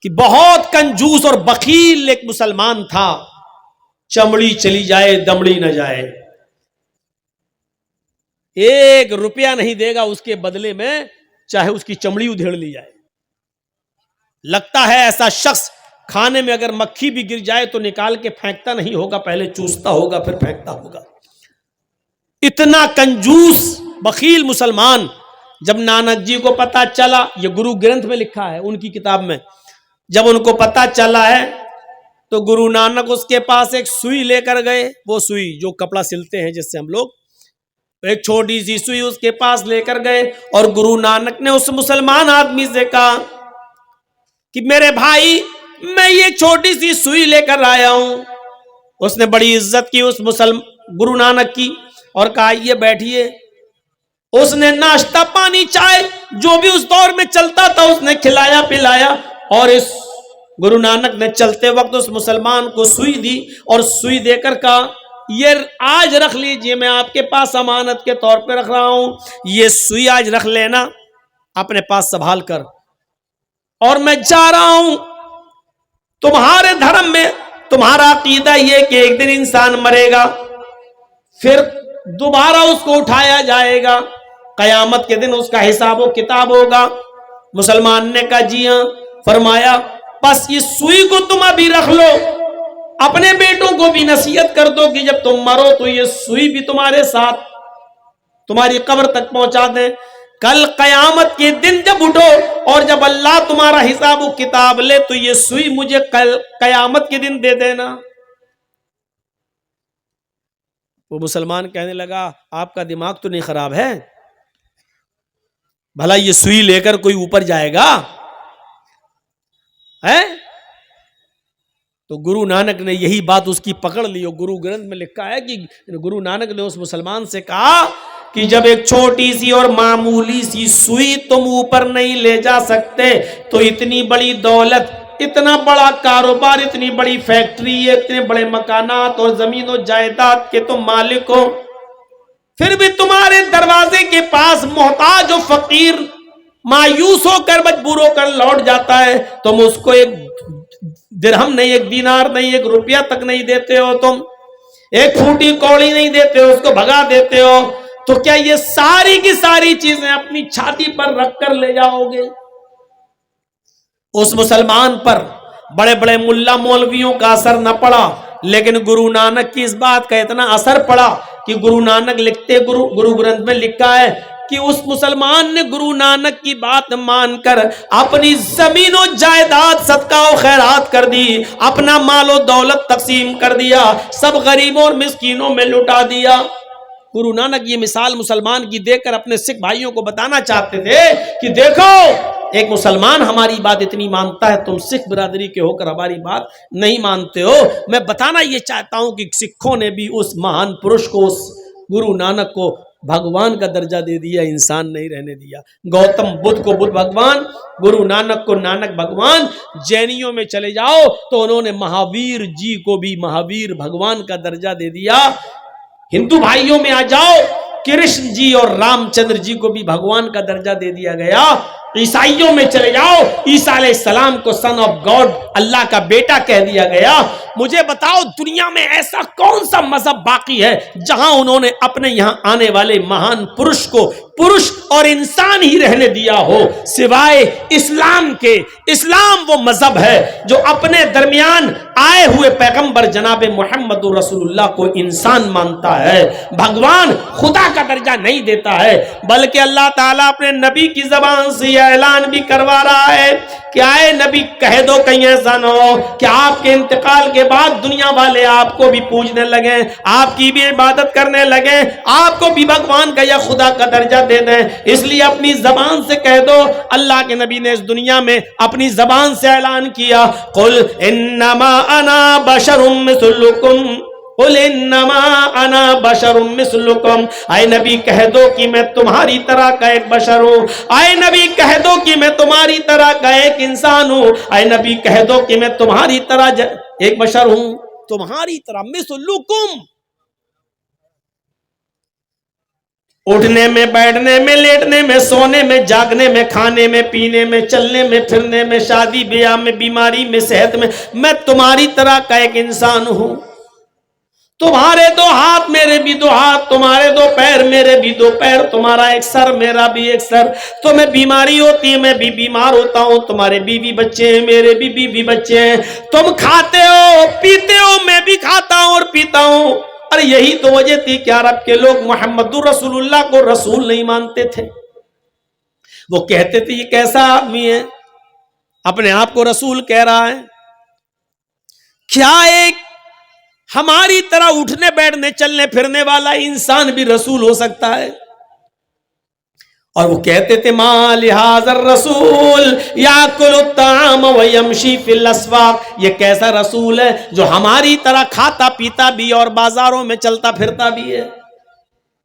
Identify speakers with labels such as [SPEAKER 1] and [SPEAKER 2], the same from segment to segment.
[SPEAKER 1] کہ بہت کنجوس اور بخیل ایک مسلمان تھا، چمڑی چلی جائے دمڑی نہ جائے، 1 روپیہ نہیں دے گا اس کے بدلے میں، چاہے اس کی چمڑی ادھیڑ لی جائے۔ لگتا ہے ایسا شخص کھانے میں اگر مکھی بھی گر جائے تو نکال کے پھینکتا نہیں ہوگا، پہلے چوستا ہوگا پھر پھینکتا ہوگا۔ اتنا کنجوس بخیل مسلمان۔ جب نانک جی کو پتا چلا، یہ گرو گرنتھ میں لکھا ہے ان کی کتاب میں، جب ان کو پتا چلا ہے تو گرو نانک اس کے پاس ایک سوئی لے کر گئے، وہ سوئی جو کپڑا سلتے ہیں جس سے ہم لوگ، ایک چھوٹی سی سوئی اس کے پاس لے کر گئے، اور گرو نانک نے اس مسلمان آدمی سے کہا کہ میرے بھائی میں یہ چھوٹی سی سوئی لے کر آیا ہوں۔ اس نے بڑی عزت کی اس گرو نانک کی اور کہا یہ بیٹھیے۔ اس نے ناشتہ پانی چائے جو بھی اس دور میں چلتا تھا اس نے کھلایا پلایا، اور اس گرو نانک نے چلتے وقت اس مسلمان کو سوئی دی، اور سوئی دے کر کہا یہ آج رکھ لیجئے، میں آپ کے پاس امانت کے طور پہ رکھ رہا ہوں، یہ سوئی آج رکھ لینا اپنے پاس سنبھال کر، اور میں جا رہا ہوں۔ تمہارے دھرم میں تمہارا عقیدہ یہ کہ ایک دن انسان مرے گا، پھر دوبارہ اس کو اٹھایا جائے گا، قیامت کے دن اس کا حساب و کتاب ہوگا۔ مسلمان نے کہا جی ہاں۔ فرمایا بس اس سوئی کو تم ابھی رکھ لو، اپنے بیٹوں کو بھی نصیحت کر دو کہ جب تم مرو تو یہ سوئی بھی تمہارے ساتھ تمہاری قبر تک پہنچا دیں، کل قیامت کے دن جب اٹھو اور جب اللہ تمہارا حساب و کتاب لے تو یہ سوئی مجھے کل قیامت کے دن دے دینا۔ وہ مسلمان کہنے لگا آپ کا دماغ تو نہیں خراب ہے؟ بھلا یہ سوئی لے کر کوئی اوپر جائے گا ہے؟ تو گرو نانک نے یہی بات اس کی پکڑ لی، اور گرو گرنتھ میں لکھا ہے کہ گرو نانک نے اس مسلمان سے کہا کہ جب ایک چھوٹی سی اور معمولی سی سوئی تم اوپر نہیں لے جا سکتے تو اتنی بڑی دولت، اتنا بڑا کاروبار، اتنی بڑی فیکٹری، اتنے بڑے مکانات اور زمین و جائیداد کے تم مالک ہو، پھر بھی تمہارے دروازے کے پاس محتاج و فقیر مایوس ہو کر مجبور ہو کر لوٹ جاتا ہے، تم اس کو ایک درہم نہیں، ایک دینار نہیں، 1 روپیہ تک نہیں دیتے ہو، تم ایک پھوٹی کوڑی نہیں دیتے ہو، اس کو بھگا دیتے ہو، تو کیا یہ ساری کی ساری چیزیں اپنی چھاتی پر رکھ کر لے جاؤ گے؟ اس مسلمان پر بڑے بڑے ملا مولویوں کا اثر نہ پڑا، لیکن گرو نانک کی اس بات کا اتنا اثر پڑا کہ گرو نانک لکھتے، گرو گرنتھ میں لکھا ہے کہ اس مسلمان نے گرو نانک کی بات مان کر اپنی زمین و جائیداد صدقہ و خیرات کر دی، اپنا مال و دولت تقسیم کر دیا، سب غریبوں اور مسکینوں میں لٹا دیا۔ گرو نانک یہ مثال مسلمان کی دے کر اپنے سکھ بھائیوں کو بتانا چاہتے تھے کہ دیکھو ایک مسلمان ہماری بات اتنی مانتا ہے، تم سکھ برادری کے ہو کر ہماری بات نہیں مانتے ہو۔ میں بتانا یہ چاہتا ہوں کہ سکھوں نے بھی اس مہان پرش کو، اس گرو نانک کو بھگوان کا درجہ دے دیا، انسان نہیں رہنے دیا۔ گوتم بدھ کو بدھ بھگوان، گرو نانک کو نانک بھگوان۔ جینیوں میں چلے جاؤ تو انہوں نے مہاویر جی کو بھی مہاویر بھگوان کا درجہ دے دیا۔ ہندو بھائیوں میں آ جاؤ، کرشن جی اور رام چندر جی کو بھی بھگوان کا درجہ دے دیا گیا۔ عیسائیوں میں چلے جاؤ، عیسیٰ علیہ السلام کو سن آف گاڈ، اللہ کا بیٹا کہہ دیا گیا۔ مجھے بتاؤ دنیا میں ایسا کون سا مذہب باقی ہے جہاں انہوں نے اپنے یہاں آنے والے مہان پرش کو پرش اور انسان ہی رہنے دیا ہو سوائے اسلام کے؟ اسلام وہ مذہب ہے جو اپنے درمیان آئے ہوئے پیغمبر جناب محمد رسول اللہ کو انسان مانتا ہے، بھگوان خدا کا درجہ نہیں دیتا ہے، بلکہ اللہ تعالیٰ اپنے نبی کی زبان سے یہ اعلان بھی کروا رہا ہے کہ آئے نبی کہہ دو کہیں ایسا نہ ہو کہ آپ کے انتقال کے بعد دنیا والے آپ کو بھی پوجنے لگیں، آپ کی بھی عبادت کرنے لگیں، آپ کو بھی بھگوان کا یا خدا کا درجہ دے دیں۔ اس لیے اپنی زبان سے کہہ دو۔ اللہ کے نبی نے اس دنیا میں اپنی زبان سے اعلان کیا، قل انما انا بشر مثلکم، قل انما انا بشر مثلکم، اے نبی کہہ دو کہ میں تمہاری طرح کا ایک بشر ہوں، اے نبی کہہ دو کہ میں تمہاری طرح کا ایک انسان ہوں، اے نبی کہہ دو کہ میں تمہاری طرح ایک بشر ہوں، تمہاری طرح مثلکم۔ اٹھنے میں، بیٹھنے میں، لیٹنے میں، سونے میں، جاگنے میں، کھانے میں، پینے میں، چلنے میں، پھرنے میں، شادی بیاہ میں، بیماری میں، صحت میں تمہاری طرح کا ایک انسان ہوں. تمہارے دو ہاتھ میرے بھی دو ہاتھ، تمہارے دو پیر میرے بھی دو پیر، تمہارا ایک سر میرا بھی ایک سر. تمہیں بیماری ہوتی ہے میں بھی بیمار ہوتا ہوں، تمہارے بیوی بچے ہیں میرے بھی بیوی بچے ہیں، تم کھاتے ہو پیتے ہو میں بھی کھاتا ہوں اور پیتا ہوں. اور یہی تو وجہ تھی کہ عرب کے لوگ محمد رسول اللہ کو رسول نہیں مانتے تھے. وہ کہتے تھے یہ کیسا آدمی ہے اپنے آپ کو رسول کہہ رہا ہے. کیا ایک ہماری طرح اٹھنے بیٹھنے چلنے پھرنے والا انسان بھی رسول ہو سکتا ہے؟ اور وہ کہتے تھے ما لہذا الرسول یاکل الطعام ویمشی فی الاسواق، یہ کیسا رسول ہے جو ہماری طرح کھاتا پیتا بھی اور بازاروں میں چلتا پھرتا بھی ہے.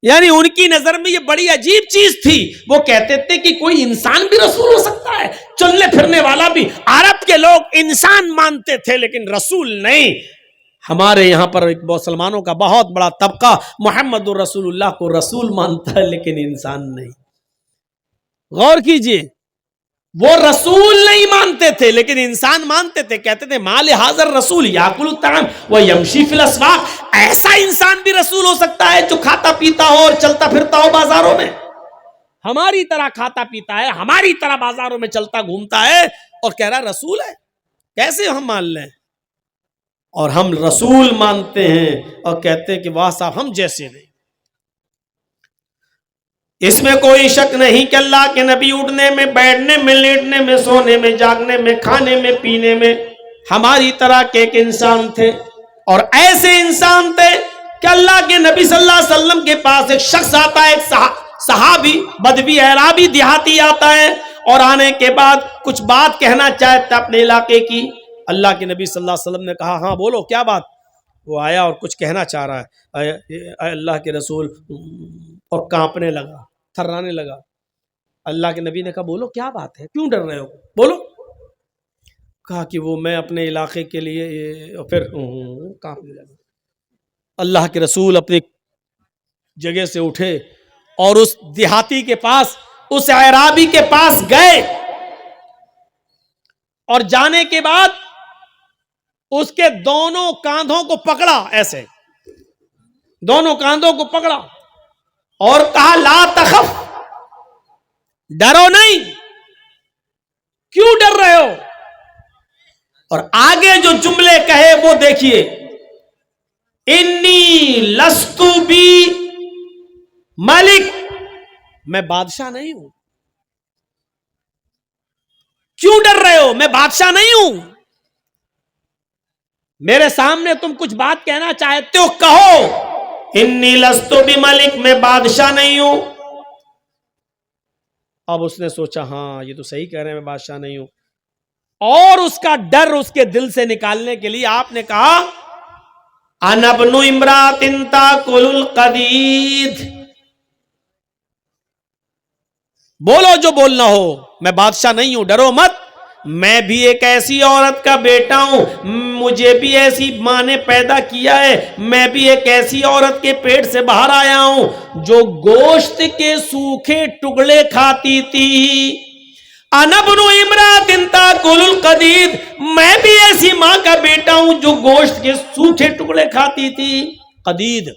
[SPEAKER 1] یعنی ان کی نظر میں یہ بڑی عجیب چیز تھی. وہ کہتے تھے کہ کوئی انسان بھی رسول ہو سکتا ہے، چلنے پھرنے والا بھی. عرب کے لوگ انسان مانتے تھے لیکن رسول نہیں. ہمارے یہاں پر ایک مسلمانوں کا بہت بڑا طبقہ محمد رسول اللہ کو رسول مانتا ہے لیکن انسان نہیں. غور کیجئے، وہ رسول نہیں مانتے تھے لیکن انسان مانتے تھے. کہتے تھے ما لہذا الرسول یاکل الطعام ویمشی فی الاسواق، ایسا انسان بھی رسول ہو سکتا ہے جو کھاتا پیتا ہو اور چلتا پھرتا ہو بازاروں میں، ہماری طرح کھاتا پیتا ہے، ہماری طرح بازاروں میں چلتا گھومتا ہے اور کہہ رہا رسول ہے. کیسے ہم مان لیں؟ اور ہم رسول مانتے ہیں اور کہتے ہیں کہ واہ صاحب ہم جیسے نہیں. اس میں کوئی شک نہیں کہ اللہ کے نبی اٹھنے میں، بیٹھنے میں، لیٹنے میں، سونے میں، جاگنے میں، کھانے میں، پینے میں ہماری طرح کے ایک انسان تھے. اور ایسے انسان تھے کہ اللہ کے نبی صلی اللہ علیہ وسلم کے پاس ایک شخص آتا ہے، ایک صحابی بدوی اعرابی دیہاتی آتا ہے اور آنے کے بعد کچھ بات کہنا چاہتا اپنے علاقے کی. اللہ کے نبی صلی اللہ علیہ وسلم نے کہا ہاں بولو کیا بات. وہ آیا اور کچھ کہنا چاہ رہا ہے. اے اللہ کے رسول، اور کانپنے لگا، تھرانے لگا. اللہ کے نبی نے کہا بولو کیا بات ہے، کیوں ڈر رہے ہو، بولو. کہا کہ وہ میں اپنے علاقے کے لیے، پھر کانپنے لگا. اللہ کے رسول اپنی جگہ سے اٹھے اور اس دیہاتی کے پاس، اس اعرابی کے پاس گئے اور جانے کے بعد اس کے دونوں کاندھوں کو پکڑا، ایسے دونوں کاندھوں کو پکڑا اور کہا لا تخف، ڈرو نہیں، کیوں ڈر رہے ہو. اور آگے جو جملے کہے وہ دیکھیے، انی لستو بی ملک، میں بادشاہ نہیں ہوں. کیوں ڈر رہے ہو، میں بادشاہ نہیں ہوں. میرے سامنے تم کچھ بات کہنا چاہتے ہو کہو. انی لستو بی ملک، میں بادشاہ نہیں ہوں. اب اس نے سوچا ہاں یہ تو صحیح کہہ رہے ہیں، میں بادشاہ نہیں ہوں. اور اس کا ڈر اس کے دل سے نکالنے کے لیے آپ نے کہا انا ابن امرات تاکل القدید، بولو جو بولنا ہو، میں بادشاہ نہیں ہوں، ڈرو مت. میں بھی ایک ایسی عورت کا بیٹا ہوں، مجھے بھی ایسی ماں نے پیدا کیا ہے، میں بھی ایک ایسی عورت کے پیٹ سے باہر آیا ہوں جو گوشت کے سوکھے ٹکڑے کھاتی تھی. انا ابن امرات تاکل القدید، میں بھی ایسی ماں کا بیٹا ہوں جو گوشت کے سوکھے ٹکڑے کھاتی تھی. قدید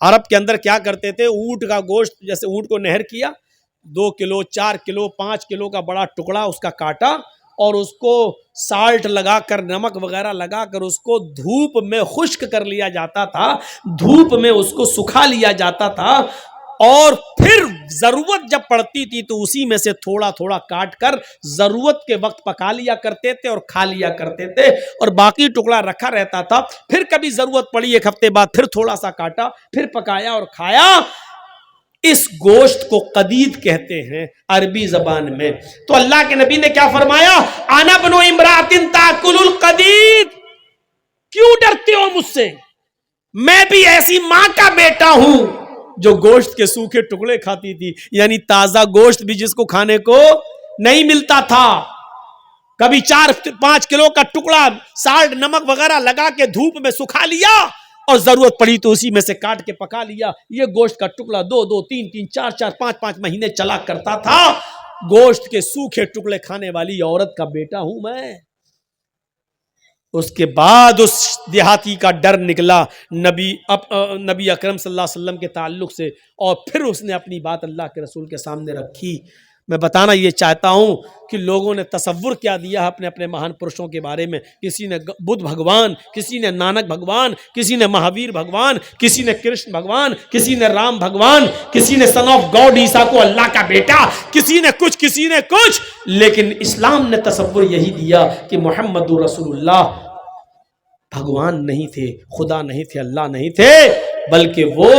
[SPEAKER 1] عرب کے اندر کیا کرتے تھے، اونٹ کا گوشت، جیسے اونٹ کو نہر کیا، 2 کلو 4 کلو 5 کلو کا بڑا ٹکڑا اس کا کاٹا اور اس کو سالٹ لگا کر، نمک وغیرہ لگا کر اس کو دھوپ میں خشک کر لیا جاتا تھا، دھوپ میں اس کو سکھا لیا جاتا تھا اور پھر ضرورت جب پڑتی تھی تو اسی میں سے تھوڑا تھوڑا کاٹ کر ضرورت کے وقت پکا لیا کرتے تھے اور کھا لیا کرتے تھے، اور باقی ٹکڑا رکھا رہتا تھا. پھر کبھی ضرورت پڑی 1 ہفتے بعد پھر تھوڑا سا کاٹا، پھر پکایا اور کھایا. اس گوشت کو قدید کہتے ہیں عربی زبان میں. تو اللہ کے نبی نے کیا فرمایا، انا ابن امرات تاکل القدید، کیوں ڈرتے ہو مجھ سے، میں بھی ایسی ماں کا بیٹا ہوں جو گوشت کے سوکھے ٹکڑے کھاتی تھی. یعنی تازہ گوشت بھی جس کو کھانے کو نہیں ملتا تھا، کبھی 4-5 کلو کا ٹکڑا سالٹ نمک وغیرہ لگا کے دھوپ میں سکھا لیا اور ضرورت پڑی تو اسی میں سے کاٹ کے پکا لیا. یہ گوشت کا ٹکڑا 2-2, 3-3, 4-4, 5-5 مہینے چلا کرتا تھا. گوشت کے سوکھے ٹکڑے کھانے والی عورت کا بیٹا ہوں میں. اس کے بعد اس دیہاتی کا ڈر نکلا نبی اکرم صلی اللہ علیہ وسلم کے تعلق سے, اور پھر اس نے اپنی بات اللہ کے رسول کے سامنے رکھی. میں بتانا یہ چاہتا ہوں کہ لوگوں نے تصور کیا دیا اپنے اپنے مہان پرشوں کے بارے میں. کسی نے بدھ بھگوان, کسی نے نانک بھگوان, کسی نے مہاویر بھگوان, کسی نے کرشن بھگوان, کسی نے رام بھگوان, کسی نے سن آف گاڈ عیسیٰ کو اللہ کا بیٹا, کسی نے کچھ. لیکن اسلام نے تصور یہی دیا کہ محمد رسول اللہ بھگوان نہیں تھے, خدا نہیں تھے, اللہ نہیں تھے, بلکہ وہ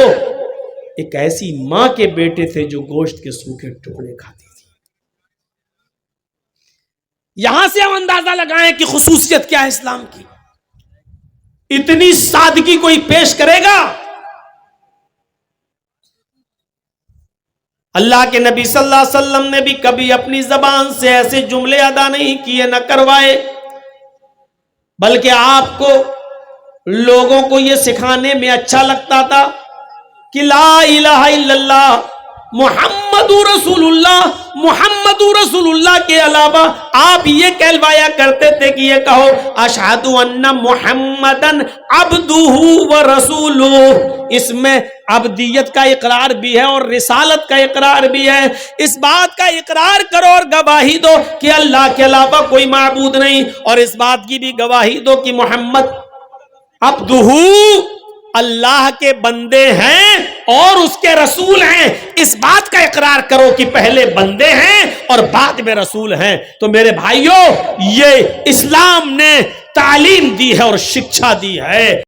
[SPEAKER 1] ایک ایسی ماں کے بیٹے تھے جو گوشت کے سوکھے ٹکڑے کھاتی تھی. یہاں سے ہم اندازہ لگائیں کہ خصوصیت کیا ہے اسلام کی. اتنی سادگی کوئی پیش کرے گا؟ اللہ کے نبی صلی اللہ علیہ وسلم نے بھی کبھی اپنی زبان سے ایسے جملے ادا نہیں کیے, نہ کروائے, بلکہ آپ کو لوگوں کو یہ سکھانے میں اچھا لگتا تھا کہ لا الہ الا اللہ محمد رسول اللہ کے علاوہ آپ یہ کہلوایا کرتے تھے کہ یہ کہو اشہد ان محمدن عبدہ و رسولہ. اس میں عبدیت کا اقرار بھی ہے اور رسالت کا اقرار بھی ہے. اس بات کا اقرار کرو اور گواہی دو کہ اللہ کے علاوہ کوئی معبود نہیں, اور اس بات کی بھی گواہی دو کہ محمد عبدہ اللہ کے بندے ہیں اور اس کے رسول ہیں. اس بات کا اقرار کرو کہ پہلے بندے ہیں اور بعد میں رسول ہیں. تو میرے بھائیوں, یہ اسلام نے تعلیم دی ہے اور شکشا دی ہے.